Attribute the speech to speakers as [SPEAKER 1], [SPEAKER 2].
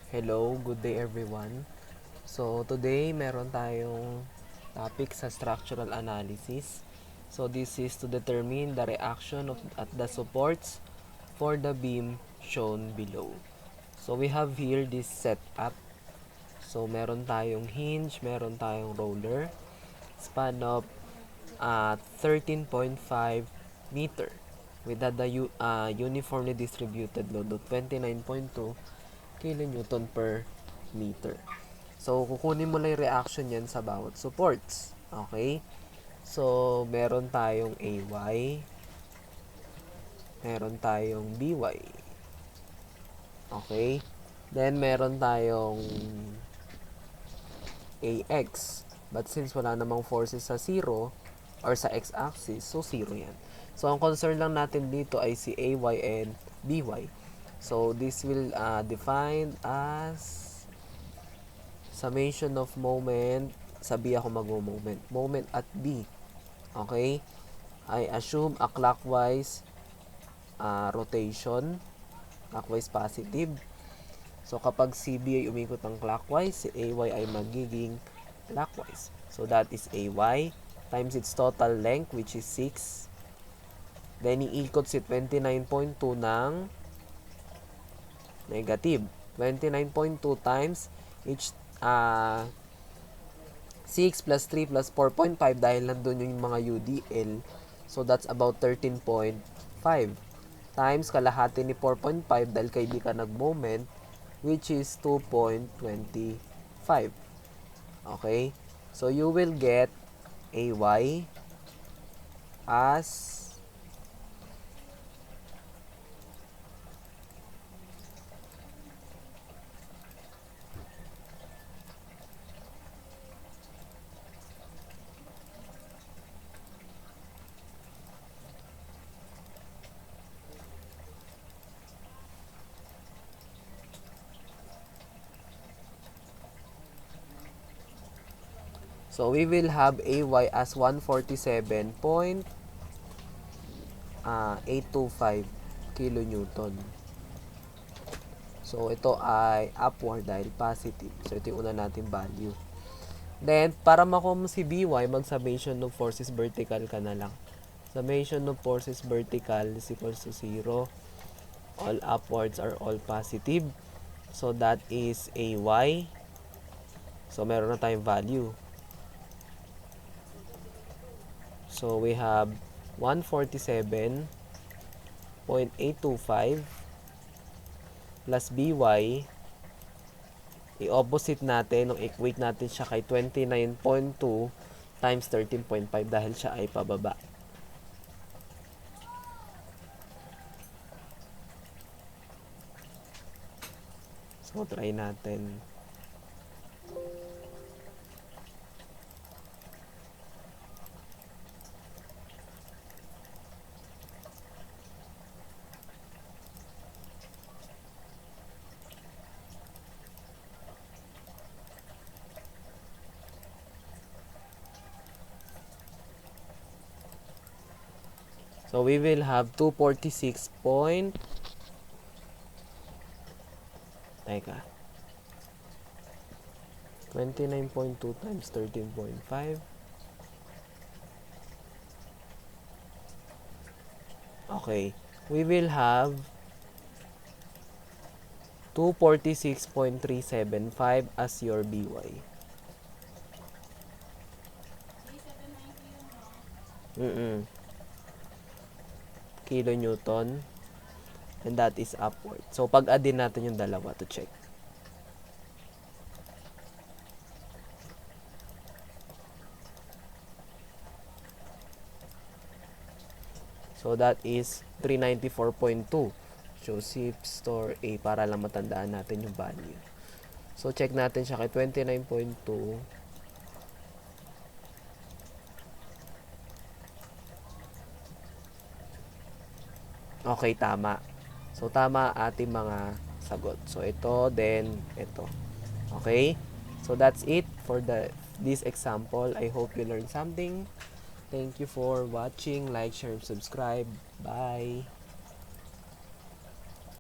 [SPEAKER 1] Hello, good day everyone. So today meron tayong topic sa structural analysis. So this is to determine the reaction at the supports for the beam shown below. So we have here this setup. So meron tayong hinge, meron tayong roller, span of 13.5 meter with uniformly distributed load of 29.2 kilonewton per meter. So, kukunin mo lang yung reaction yan sa bawat supports. Okay? So, meron tayong AY, meron tayong BY. Okay? Then, meron tayong AX. But since wala namang forces sa 0 or sa x-axis, so 0 yan. So, ang concern lang natin dito ay si AY and BY. So, this will defined as summation of moment. Sa B ako mag-moment. Moment at B. Okay? I assume a clockwise rotation. Clockwise positive. So, kapag si B ay umikot ng clockwise, si AY ay magiging clockwise. So, that is AY times its total length, which is 6. Then, iikot si 29.2 ng negative. 29.2 times each 6 plus 3 plus 4.5 dahil nandun yung mga UDL. So, that's about 13.5 times kalahati ni 4.5 dahil kay B ka nag-moment, which is 2.25. Okay? So, you will get AY as So, we will have AY as 147.825 kilonewton. So, ito ay upward dahil positive. So, ito yung una natin value. Then, para makuha mo si BY, mag-summation of forces vertical ka na lang. Summation of forces vertical is equals to 0. All upwards are all positive. So, that is AY. So, meron na tayong value. So, we have 147.825 plus BY. I-opposite natin, nung equate natin siya kay 29.2 times 13.5 dahil siya ay pababa. So, try natin. So, we will have 246 point... Teka. 29.2 times 13.5. Okay. We will have 246.375 as your BY. Kilonewton. And that is upward. So, pag-add natin yung dalawa to check. So, that is 394.2. So, SIP store A para lang matandaan natin yung value. So, check natin siya kay 29.2. Okay, tama. So, tama ating mga sagot. So, ito, then, ito. Okay? So, that's it for this example. I hope you learned something. Thank you for watching. Like, share, and subscribe. Bye!